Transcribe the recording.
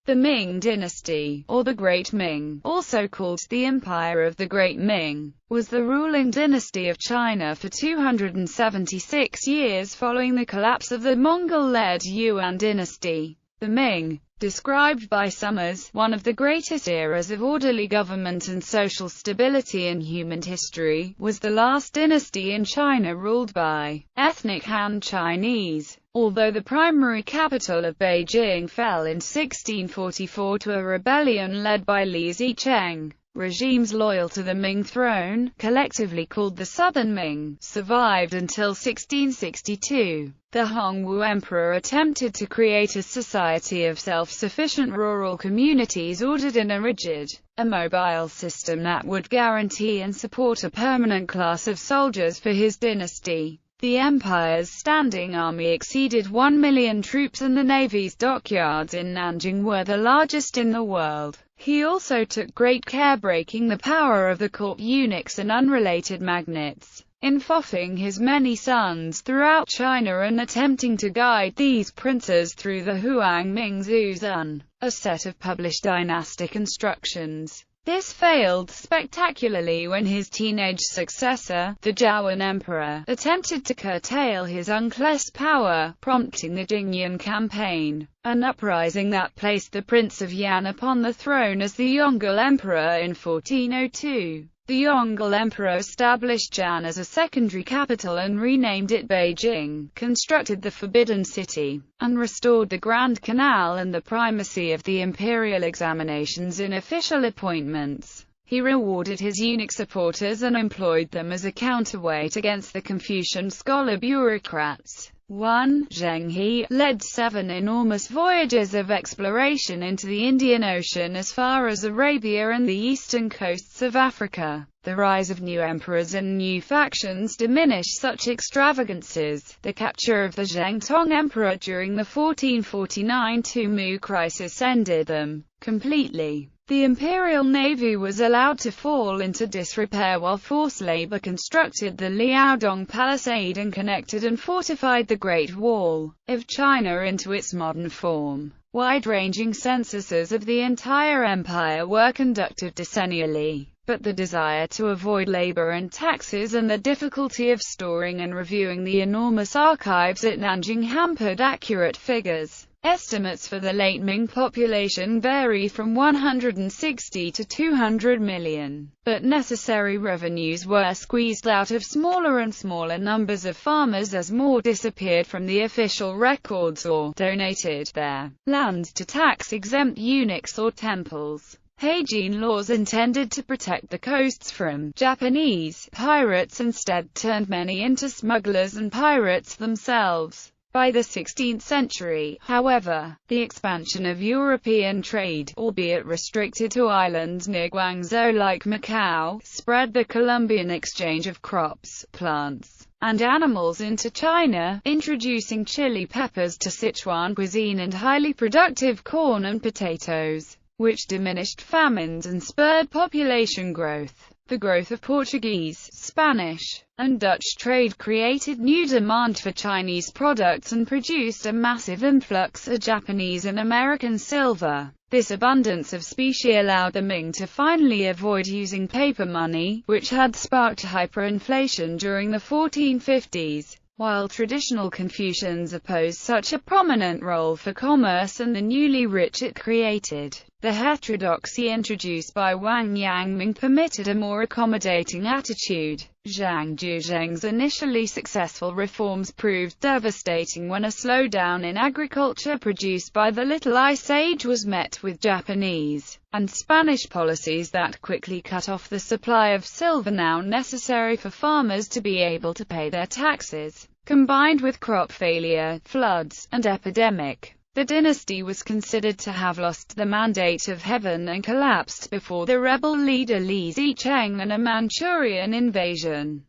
The Ming dynasty, or the Great Ming, also called the Empire of the Great Ming, was the ruling dynasty of China for 276 years following the collapse of the Mongol-led Yuan dynasty. The Ming, described by some as one of the greatest eras of orderly government and social stability in human history, was the last dynasty in China ruled by ethnic Han Chinese. Although the primary capital of Beijing fell in 1644 to a rebellion led by Li Zicheng, regimes loyal to the Ming throne, collectively called the Southern Ming, survived until 1662. The Hongwu Emperor attempted to create a society of self-sufficient rural communities ordered in a rigid, immobile system that would guarantee and support a permanent class of soldiers for his dynasty. The empire's standing army exceeded 1 million troops and the navy's dockyards in Nanjing were the largest in the world. He also took great care breaking the power of the court eunuchs and unrelated magnates, infoffing his many sons throughout China and attempting to guide these princes through the Huang Ming Zuzun, a set of published dynastic instructions. This failed spectacularly when his teenage successor, the Zhaoan emperor, attempted to curtail his uncle's power, prompting the Jingyan campaign, an uprising that placed the Prince of Yan upon the throne as the Yongle Emperor in 1402. The Yongle Emperor established Jann as a secondary capital and renamed it Beijing, constructed the Forbidden City, and restored the Grand Canal and the primacy of the imperial examinations in official appointments. He rewarded his eunuch supporters and employed them as a counterweight against the Confucian scholar bureaucrats. 1. Zheng He led 7 enormous voyages of exploration into the Indian Ocean as far as Arabia and the eastern coasts of Africa. The rise of new emperors and new factions diminished such extravagances. The capture of the Zheng Tong Emperor during the 1449 Tumu crisis ended them completely. The imperial navy was allowed to fall into disrepair while forced labor constructed the Liaodong Palisade and connected and fortified the Great Wall of China into its modern form. Wide-ranging censuses of the entire empire were conducted decennially, but the desire to avoid labor and taxes and the difficulty of storing and reviewing the enormous archives at Nanjing hampered accurate figures. Estimates for the late Ming population vary from 160 to 200 million, but necessary revenues were squeezed out of smaller and smaller numbers of farmers as more disappeared from the official records or donated their land to tax-exempt eunuchs or temples. Heijin laws intended to protect the coasts from Japanese pirates instead turned many into smugglers and pirates themselves. By the 16th century, however, the expansion of European trade, albeit restricted to islands near Guangzhou like Macau, spread the Columbian exchange of crops, plants, and animals into China, introducing chili peppers to Sichuan cuisine and highly productive corn and potatoes, which diminished famines and spurred population growth. The growth of Portuguese, Spanish, and Dutch trade created new demand for Chinese products and produced a massive influx of Japanese and American silver. This abundance of specie allowed the Ming to finally avoid using paper money, which had sparked hyperinflation during the 1450s. While traditional Confucians opposed such a prominent role for commerce and the newly rich it created, the heterodoxy introduced by Wang Yangming permitted a more accommodating attitude. Zhang Zheng's initially successful reforms proved devastating when a slowdown in agriculture produced by the Little Ice Age was met with Japanese and Spanish policies that quickly cut off the supply of silver now necessary for farmers to be able to pay their taxes. Combined with crop failure, floods, and epidemic, the dynasty was considered to have lost the mandate of heaven and collapsed before the rebel leader Li Zicheng and a Manchurian invasion.